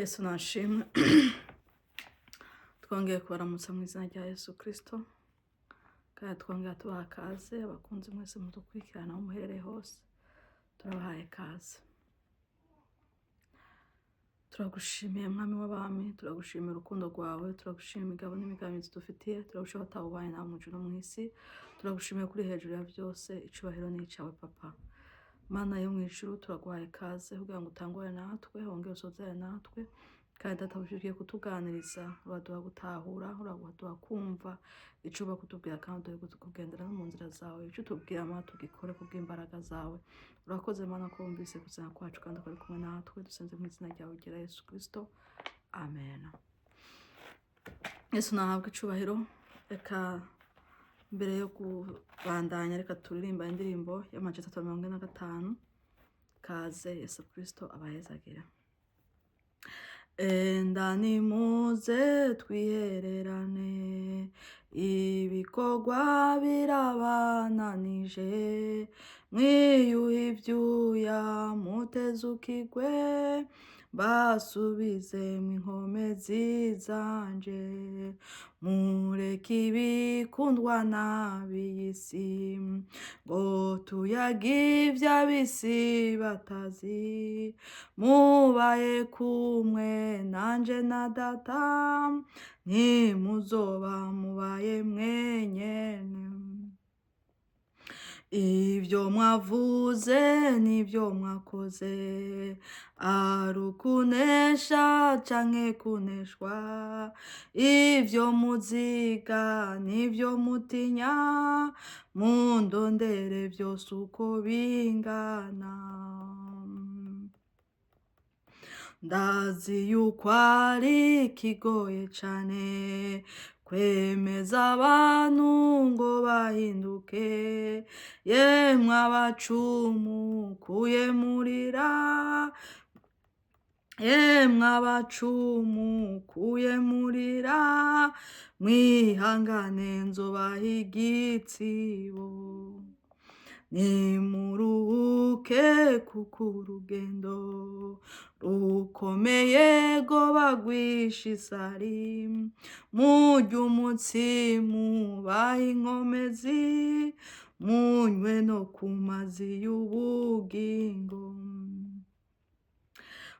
Yesu nashimwe twongeye kubaramutsa mu izina rya Yesu Kristo kandi twongeye tubaha kaze abakunzi mwese mudukurikirana aho muherereye hose turabahaye kaze. Turagushimiye mwami w'abami, turagushimiye urukundo rwawe, turagushimiye imigabo n'imigambi dufitiye, turagushimiye watabubaye nawe mu ijuru mu isi, turagushimiye kuri hejuru ya byose, icubahiro ni icawe papa. Mana yo mu ijuru turaguhaye kaze kugira ngo utangure natwe, wongere usozere natwe, kandi data ugiye kutuganiriza, uraduha gutahura, uraduha kumva ico uba kutubwira kandi uduhe kugendera no mu nzira zawe, ico utubwira Mana tugikore kubw'imbaraga zawe. Urakoze Mana ko wumvise kuzana kwacu kandi ukari kumwe natwe, dusenze mu izina ryawe ugera Yesu Kristo, amen. Yesu nahabwe icubahiro. Reka mbere yo kubandanya reka turirimba indirimbo y'amajana 345 kaze Yesu Kristo abahezagira. Enda nimuze twihererane, ibikorwa birabananije, mwiyuhe ivyuya mutezukirwe, basubizemwo inkomezi zanje, mureke ibikundwa n'ab'isi, ngo tuyage ivy'ab'isi batazi, mubaye kumwe nanje na data, ntimuzoba mubaye mwenyene. Ivyo mwavuze n'ivyo mwakoze, ari ukunesha canke kuneshwa, ivyo muziga n'ivyo mutinya, mundondere vyose uko bingana. Ndazi yuko ari ikigoye cane kwemeza abantu ngo bahinduke, yemwe abacumukuye murira, yemwe abacumukuye murira, mwihangane nzobaha igitsibo. Nimuruhuke kuko urugendo rukomeye rwoba rwishe isari, murye umutsima ubaha inkomezi, munywe no ku mazi y'ubugingo.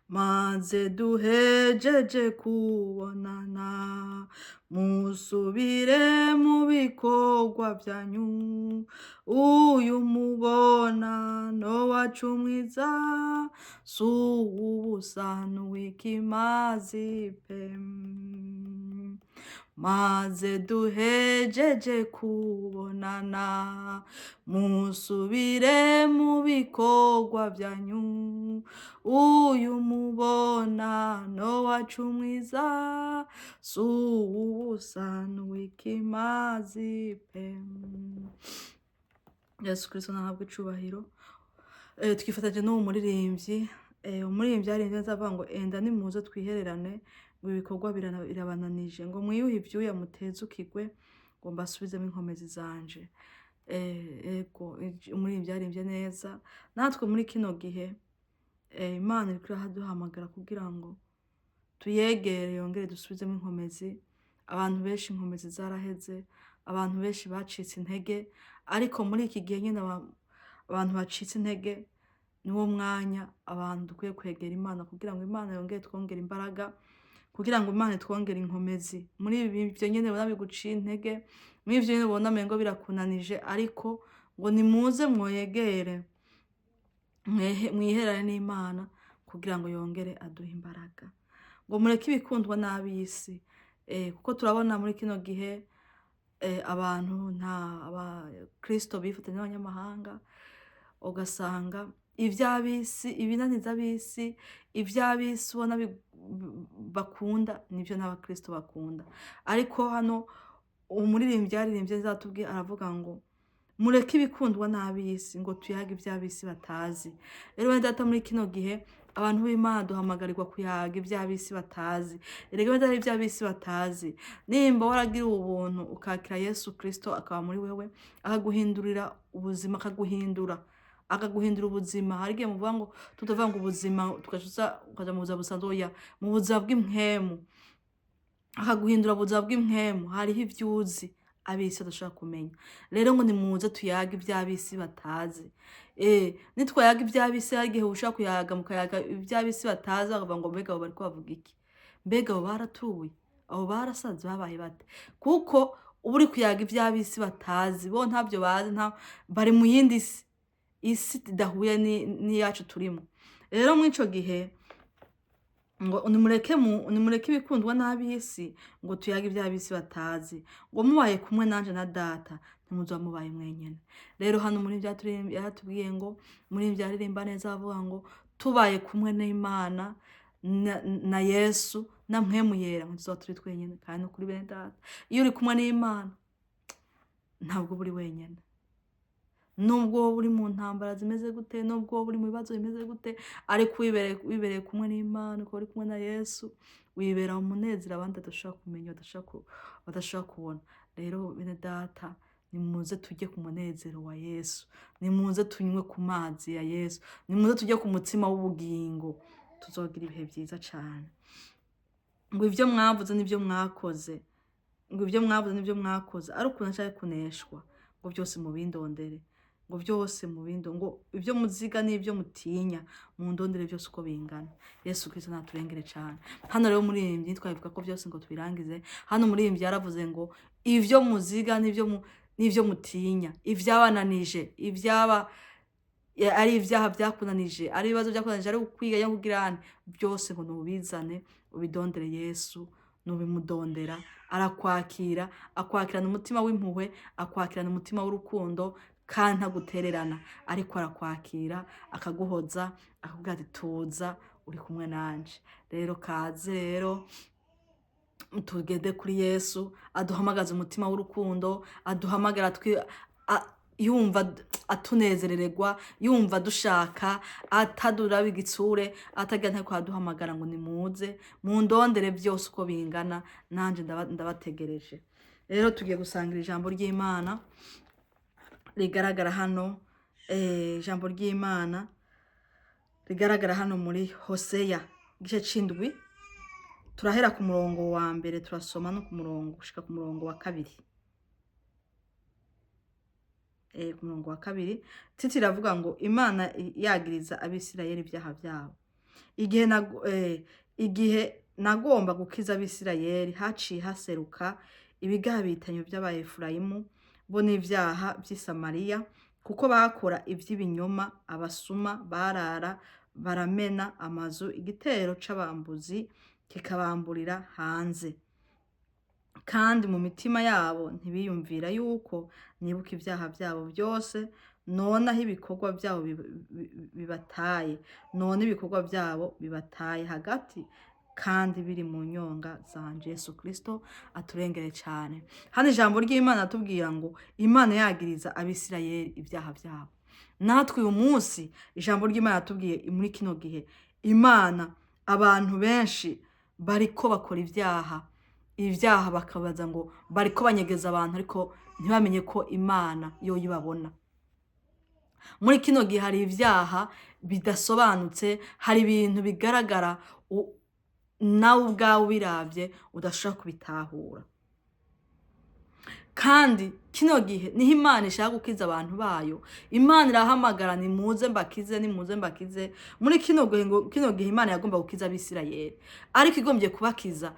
Maze duhejeje kubonana, musubire mu bikorwa vyanyu, uyu mubonano wacu mwiza, suwubusa n'uw'ikimazi pe. Maze duhejeje kubonana, musubire mu bikorwa vyanyu, uyu mubonano wacu mwiza, suwubusa n'uw'ikimazi pe. Yesu Kristo nahabwe icubahiro. Twifatanye n'uwo muririmbyi, umuririmbyi yaririmbye neza avuga ngo enda nimuze twihererane, ngo ibikorwa birabananije, ngo mwiyuhe ivyuya mutezukirwe, ngo mbasubizemo inkomezi zanje. Ego umuririmbyi yaririmbye neza. Natwe muri kino gihe Imana iriko iraduhamagara kugira ngo tuyegere yongere dusubizemo inkomezi. Abantu benshi inkomezi zaraheze, abantu benshi bacitse intege, ariko muri iki gihe nyene abantu bacitse intege niwo mwanya abantu dukwiye kwegera Imana kugira ngo Imana yongere twongere imbaraga, kugira ngo Imana twongere inkomezi. Muri ibi byo nyene ubona biguciye intege, muri ivyo nyene ubona mengo birakunanije, ariko ngo nimuze mwoyegere, mwiherane n'Imana kugira ngo yongere aduhe imbaraga. Ngo mureke ibikundwa n'ab'isi, kuko turabona muri kino gihe abantu Kristo bifatanya n'abanyamahanga, ugasanga ivy'ab'isi, ibinaniza ab'isi, ivy'ab'isi ubona bakunda nivyo n'abakristo bakunda. Ariko hano umuririmbyi yaririmbye zatubwiye aravuga ngo mureke ibikundwa n'ab'isi, ngo tuyage ivy'ab'isi batazi. Rero wenda data muri kino gihe abantu b'Imana duhamagarirwa kuyaga ivy'ab'isi batazi. Erega wenda ari ivy'ab'isi batazi, nimba waragira ubuntu ukakira Yesu Kristo akaba muri wewe, akaguhindurira ubuzima, akaguhindura akaguhindura ubuzima. Hari igihe muvuga ngo tutavanga ubuzima ukaja mu buzima busanzwe, oya, mu buzima bw'impwemu, akaguhindura ubuzima bw'impwemu. Hariho ivyo uzi ab'isi badashobora kumenya. Rero ngo nimuze tuyage ivy'ab'isi batazi. Nitwayaga ivy'ab'isi, hari igihe ushobora kuyaga mukayaga ivy'ab'isi batazi, bakavuga ngo mbega abo bariko bavuga iki? Mbega abo baratuye? Abo barasaze babaye bate? Kuko uba uri kuyaga ivy'ab'isi batazi, bo ntavyo bazi, bari mu yindi isi idahuye n'iyacu turimo. Rero mw'ico gihe ngo nimureke ibikundwa n'ab'isi, ngo tuyage ivy'ab'isi batazi, ngo mubaye kumwe nanje na Data ntimuzoba mubaye mwenyene. Rero hano muri yaratubwiye ngo, muri vyaririmba neza bavuga ngo tubaye kumwe n'Imana na Yesu na mpwemu yera, tuzoba turi twenyene. Kandi no kuri bene Data, iyo uri kumwe n'Imana ntabwo uri wenyene. Nubwo woba uri mu ntambara zimeze gute, nubwo woba uri mu bibazo bimeze gute, ariko wibereye kumwe n'Imana, ukaba uri kumwe na Yesu, wibera mu munezero abandi badashobora kumenya, badashobora kubona. Rero bene Data, nimuze tujye ku munezero wa Yesu, nimuze tunywe ku mazi ya Yesu, nimuze tujye ku mutsima w'ubugingo, tuzogira ibihe vyiza cane. Ngo ivyo mwavuze n'ivyo mwakoze, ngo ivyo mwavuze n'ivyo mwakoze ari ukuntu nshaka kuneshwa, ngo byose mubindondere, ngo byose ngo ivyo muziga n'ivyo mutinya mundondere byose uko bingana. Yesu Kristo naturengere cane. Hano rero muri iyi twavuga ko byose ngo tubirangize. Hano muri iyi yaravuze ngo ivyo muziga n'ivyo mutinya, ivyabananije, ari ivyaha byakunanije, ari ibibazo byakunanije, ari ukwiga yo kugirana, byose ngo nubizane ubidondere Yesu, nubimudondera arakwakira, akwakirana umutima w'impuhwe, akwakirana umutima w'urukundo, kandi ntagutererana, ariko arakwakira akaguhoza, akakubwira ati tuza uri kumwe nanje. Rero kaze rero tugende kuri Yesu, aduhamagaza umutima w'urukundo, aduhamagara yumva atunezerererwa, yumva dushaka, ataduraba igitsure, atagira ntako aduhamagara ngo nimuze mundondere byose uko bingana, nanje ndabategereje. Rero tugiye gusangira ijambo ry'Imana rigaragara hano, ijambo ry'Imana rigaragara hano muri Hoseya igice c'indwi, turahera ku murongo wa mbere turasoma no ku murongo gushika ku murongo wa kabiri. Ku murongo wa kabiri titi iravuga ngo Imana yagiriza abisirayeli ibyaha byabo. Igihe nagomba gukiza abisirayeli, haciye haseruka ibigabitanyo by'Abayefurayimu bo n'ivyaha by'i Samariya, kuko bakora ivy'ibinyoma, abasuma, barara baramena amazu, igitero c'abambuzi kikabamburira hanze. Kandi mu mitima yabo ntibiyumvira yuko nibuka ibyaha byabo byose, none aho ibikorwa byabo bibataye, none ibikorwa byabo bibataye hagati, kandi biri mu nyonga zanje. Yesu Kristo aturengere cyane. Hano ijambo ry'Imana atubwira ngo Imana yagiriza abisirayeli ibyaha byabo. Natwe uyu munsi ijambo ry'Imana atubwiye muri kino gihe, Imana abantu benshi bariko bakora ibyaha bakabaza ngo bariko banyegeza abantu, ariko ntibamenye ko Imana yo yibabona. Muri kino gihe hari ibyaha bidasobanutse, hari ibintu bigaragara nawe ubwawe ubiravye udashobora kubitahura. Kandi kino gihe niho Imana ishaka gukiza abantu bayo. Imana irahamagara nimuze mbakize, nimuze mbakize. Muri kino gihe Imana yagomba gukiza abisirayeli, ariko igombye kubakiza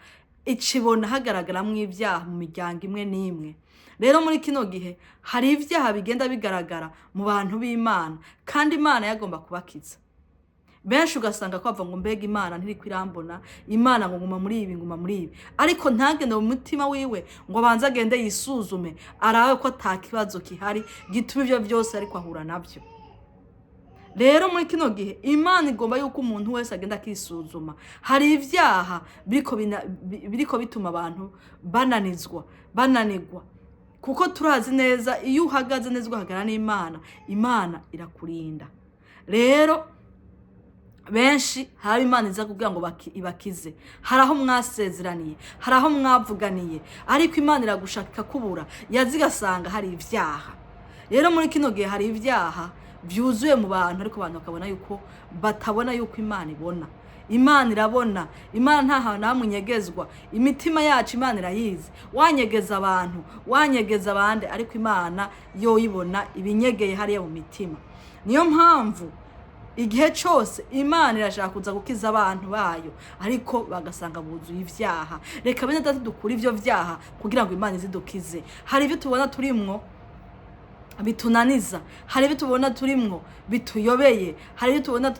icibona hagaragaramwo ibyaha mu miryango imwe n'imwe. Rero muri kino gihe hari ibyaha bigenda bigaragara mu bantu b'Imana, kandi Imana yagomba kubakiza. Benshi ugasanga ko bava ngo mbega Imana ntiriko irambona, Imana ngo nguma muri ibi, ariko ntagende mu mutima wiwe ngo abanze agende yisuzume, arabe ko ata kibazo kihari gituma ivyo byose ariko ahura navyo. Rero muri kino gihe Imana igomba yuko umuntu wese agenda akisuzuma. Hari ibyaha biriko bituma abantu bananirwa, kuko turazi neza iyo uhagaze neza ugahagarara n'Imana, Imana irakurinda. Rero benshi hari Imana iza kugira ngo ibakize, hari aho mwasezeraniye, hari aho mwavuganiye, ariko Imana iragushaka kubura, yazigasanga hari ibyaha. Rero muri kino gihe hari ibyaha vyuzuye mu bantu, ariko abantu bakabona yuko batabona yuko Imana ibona. Imana irabona, Imana nta hantu hamwe inyegezwa, imitima yacu Imana irayizi. Wanyegeza abantu, wanyegeza abandi, ariko Imana yo ibona ibinyegeye hariya mu mitima. Niyo mpamvu igihe cyose Imana irashaka kuza gukiza abantu bayo, ariko bagasanga buzuye ivyaha. Reka bene data dukura ivyo vyaha kugira ngo Imana izidukize. Hari ibyo tubona turimwo bitunaniza, hari ibyo tubona turimwo bituyobeye, hari ibyo tubona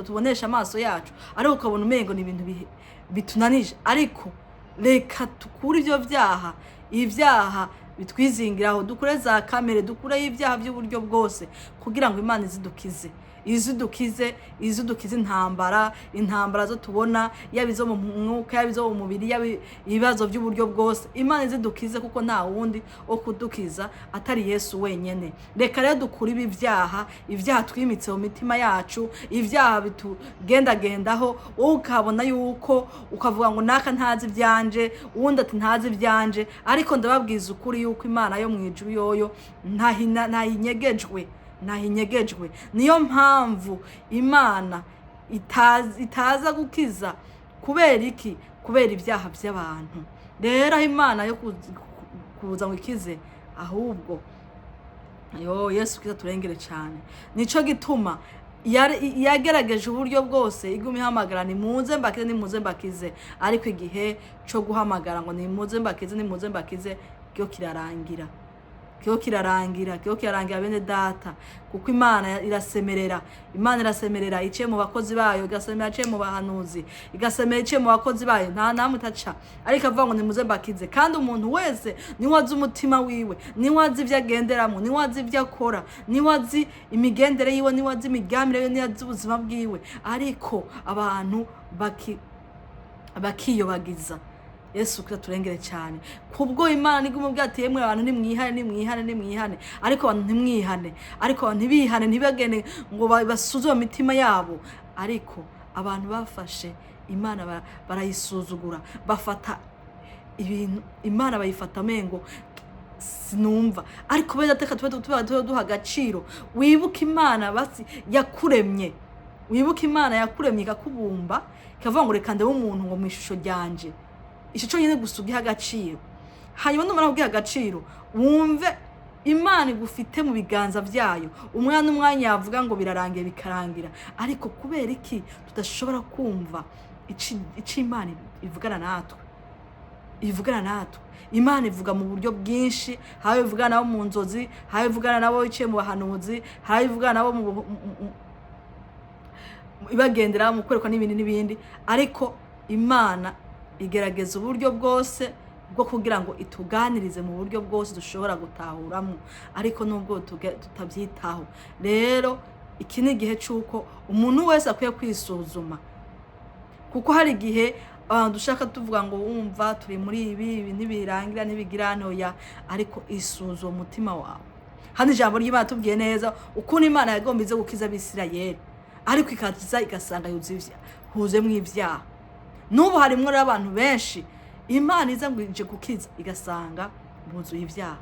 tubonesha amaso yacu, ariko ukabona umengo ni ibintu bitunanije. Ariko reka tukure ivyo vyaha, ivyaha bitwizingiraho, dukure za kamere, dukure y'ivyaha by'uburyo bwose, kugira ngo Imana izidukize. izidukize intambara zo tubona, yaba izo mu mwuka, yaba izo mu mubiri, yaba ibibazo by'uburyo bwose. Imana izidukize, kuko nta wundi wo kudukiza atari Yesu wenyene. Reka rero dukura ibi ivyaha twimitse mu mitima yacu, ivyaha bitugendagendaho, wowe ukabona yuko ukavuga ngo naka ntazi ivyanje, uwundi ati ntazi ivyanje, ariko ndababwiza ukuri yuko Imana yo mwijuru yoyo ntahinyegejwe. Niyo mpamvu Imana itaza gukiza. Kubera iki? Kubera ivyaha by'abantu. Rero Imana yo kuza ngo ikize, ahubwo Yesu Kristo turengere cyane. Nico gituma yagerageje uburyo bwose iguma ihamagara nimuze mbakize, ariko igihe cyo guhamagara ngo nimuze mbakize cyo kirarangira. Kiyo kirarangira bene data, kuko Imana irasemerera. Iciye mu bakozi bayo, igasemerera iciye mu bahanuzi, igasemerera iciye mu bakozi bayo, nta namwe itaca. Ariko avuga ngo nimuze mbakize. Kandi umuntu wese niwe azi umutima wiwe, niwe azi ivyo agenderamo, niwe azi ivyo akora, niwe azi imigendere yiwe, niwe azi imigamire yiwe, niwe azi ubuzima bwiwe. Ariko abantu bakiyobagiza. Yesu Kristo turengere cyane. Kubwo Imana igumubwira ati yemwe abantu nimwihane, ariko abantu ntimwihane, ariko abantu ntibihane, ntibagene ngo basuzume imitima yabo. Ariko abantu bafashe Imana barayisuzugura, bafata ibintu Imana bayifata mengo sinumva. Ariko beza teka duha agaciro. Wibuka Imana basi yakuremye, wibuka Imana yakuremye ikakubumba, ikavuga ngo reka ndebe umuntu ngo mwishusho ryanje. Ico nyine gusugiha agaciro. Hanyuma numara kugiha agaciro, wumve Imana igufite mu biganza byayo. Umwanya yavuga ngo birarangiye bikarangira, ariko kubera iki tudashobora kumva ici Imana ivugana natwe. Imana ivuga mu buryo bwinshi, hawe ivugana nabo mu nzozi, hawe ivugana nabo iciye mu bahanuzi, hawe ivugana nabo mu ibagendera mu kwerekwa n'ibindi. Ariko Imana igerageza uburyo bwose bwo kugira ngo ituganirize mu buryo bwose dushobora gutahuramo, ariko nubwo tutabyitaho. Rero iki ni igihe cy'uko umuntu wese akwiye kwisuzuma, kuko hari igihe abantu dushaka tuvuga ngo wumva turi muri ibi ntibirangira ntibigira ntoya, ariko isuzume umutima wawe. Hano ijambo ry'Imana tubwiye neza ukuntu Imana yagombize gukiza Abisirayeli, ariko ikaza igasanga huzemwo ivyaha. Nubu harimwo abantu benshi Imana iza ngo ije gukiza igasanga buzuye ivyaha,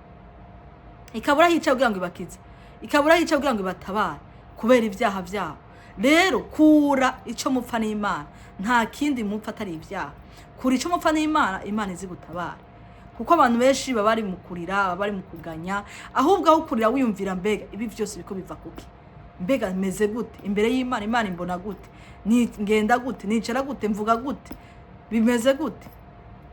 ikabura hica kugira ngo ibakize, ikabura hica kugira ngo ibatabare kubera ivyaha vyabo. Rero kura ico mupfa n'Imana, nta kindi mupfa atari ivyaha. Kura ico mupfa n'Imana, Imana izi gutabara. Kuko abantu benshi baba bari mu kurira, bari mu kuganya, ahubwo aho kurira wiyumvira mbega ibi vyose biko biva kuki, mbega meze gute imbere y'Imana, Imana imbona gute, ngenda gute, nicara gute, mvuga gute, bimeze gute.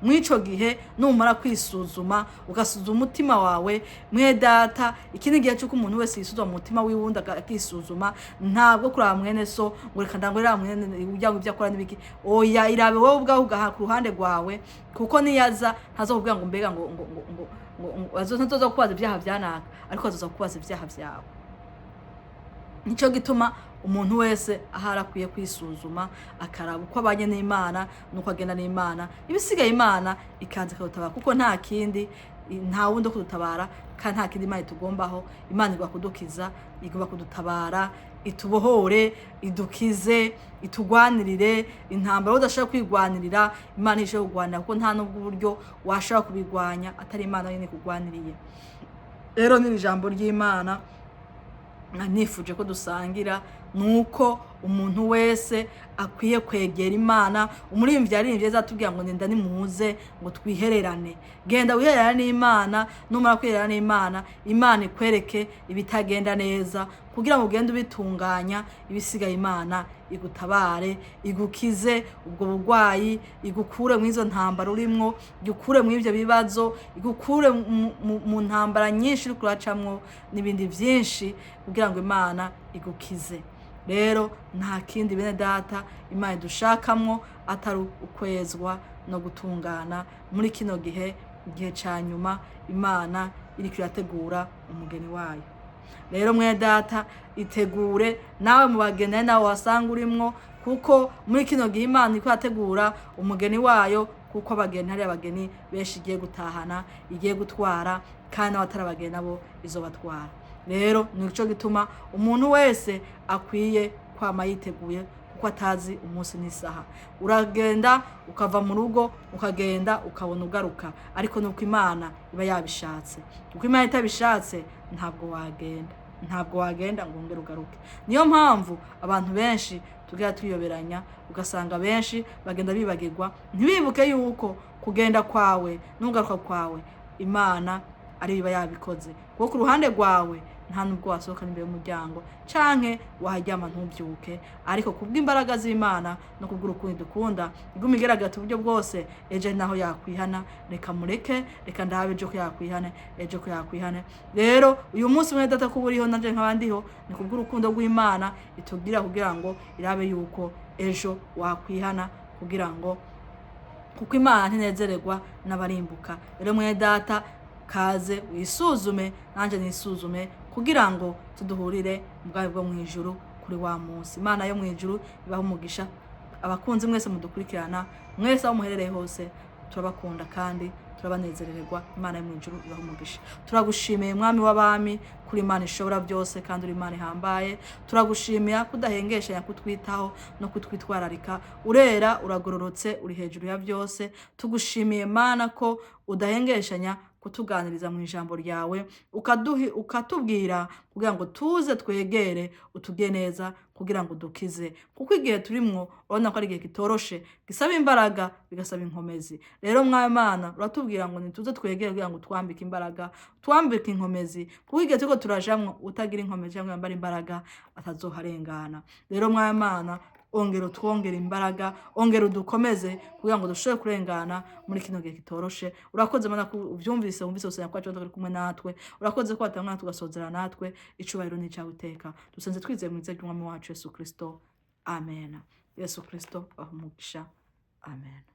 Mwico gihe numara kwisuzuma, ugasuzuma umutima wawe mwe data. Ikindi gihe cyuko umuntu wese yisuzuma umutima wiwundi akisuzuma, ntabwo kuraba mwene so ngo reka ndangorera mwene ujya ngo byakora nibiki. Oya, irabe wowe ubwaho ugaha ku ruhande rwawe, kuko niyaza ntazokubwira ngo mbega ngo azoza kubaza ibyaha byanaka, ariko azoza kubaza ibyaha byawe. Nico gituma umuntu wese ahara akwiye kwisuzuma, akaraba uko abanye n'Imana nuko agenda n'Imana, ibisigaye Imana ikanze kudutabara, kuko nta kindi, nta wundi kudutabara, kandi nta kindi Imana itugombaho. Imana igwa kudukiza, igomba kudutabara, itubohore, idukize, itugwanirire intambara udashaka kwigwanirira. Imana ishe kugwanira, kuko nta nubwo uburyo washaka kubigwanya atari Imana yene kugwaniriye. Rero ni ijambo ry'Imana nifuje ko dusangira nuko umuntu wese akwiye kwegera Imana. Umuririmbyi yaririmbye azatubwira ngo nenda nimuze ngo twihererane. Genda wihererane n'Imana, numara kwihererana n'Imana, Imana ikwereke ibitagenda neza kugira ngo ugende ubitunganya, ibisigaye Imana igutabare, igukize ubwo burwayi, igukure mu izo ntambara urimwo, igukure mu ivyo bibazo, igukure mu ntambara nyinshi uri kuracamwo n'ibindi vyinshi kugira ngo Imana igukize. Rero nta kindi bene data Imana idushakamwo atari ukwezwa no gutungana muri kino gihe ca nyuma Imana iriko irategura umugeni wayo. Rero mwene data itegure nawe mu bageni nawe wasanga urimwo, kuko muri kino gihe Imana iriko irategura umugeni wayo, kuko abageni hari abageni benshi igiye gutahana, igiye gutwara, kandi n'abatari abageni nabo izobatwara. Rero nico gituma umuntu wese akwiye kwama yiteguye, kuko atazi umunsi n'isaha. Uragenda ukava mu rugo, ukagenda ukabona ugaruka, ariko nuko Imana iba yabishatse. Kuko Imana itabishatse ntabwo wagenda ngo ongere ugaruke. Niyo mpamvu abantu benshi tugira tuyoberanya, ugasanga benshi bagenda bibagirwa, ntibibuke yuko kugenda kwawe n'ugaruka kwawe Imana ari biba yabikoze. Kuko ku ruhande rwawe nta nubwo wasohoka imbere y'umuryango canke waharyama ntubyuke, ariko kubw'imbaraga z'Imana no kubw'urukundo dukunda iguma igerageza uburyo bwose, ejo naho yakwihana reka mureke, reka ndabe ejo ko yakwihane, ejo ko yakwihane. Rero uyu munsi mwene data kuba uriho nanje nk'abandiho ni kubw'urukundo rw'Imana itubwira kugira ngo irabe yuko ejo wakwihana, kuko Imana ntinezererwa n'abarimbuka. Rero mwene data kaze wisuzume, nanje nisuzume, kugira ngo tuduhurire mu bwami bwo mwijuru kuri wa munsi. Imana yo mwijuru ibaho umugisha. Abakunzi mwese mudukurikirana, mwese aho muherereye hose, turabakunda kandi turabanezererwa. Imana yo mwijuru ibaho umugisha. Turagushimiye mwami w'abami, kuri Imana ishobora byose kandi uri Imana ihambaye. Turagushimiye kudahengeshanya kutwitaho no kutwitwararika. Urera, uragororotse, uri hejuru ya byose. Tugushimiye Mana ko udahengeshanya kutuganiriza mu ijambo ryawe, ukatubwira kugira ngo tuze twegere, utubwiye neza kugira ngo dukize. Kuko igihe turimwo urabona ko ari igihe kitoroshe, gisaba imbaraga, bigasaba inkomezi. Rero mwami Mana uratubwira ngo nituze twegere kugira ngo twambike imbaraga, twambike inkomezi, kuko igihe turiko turajamwo utagira inkomezi cyangwa yambara imbaraga atazoharengana. Rero mwami Mana ongera utwongera imbaraga, ongera udukomeze kugira ngo dushobore kurengana muri kino gihe kitoroshe. Urakoze Mana ko uvyumvise, wumvise usenya kwacu turi kumwe natwe. Urakoze ko watamwana tugasozera natwe, icubahiro ni cyawe iteka. Dusenze twizeye mu izina ry'Umwami wacu Yesu Kristo. Amen. Yesu Kristo ahumugisha. Amen.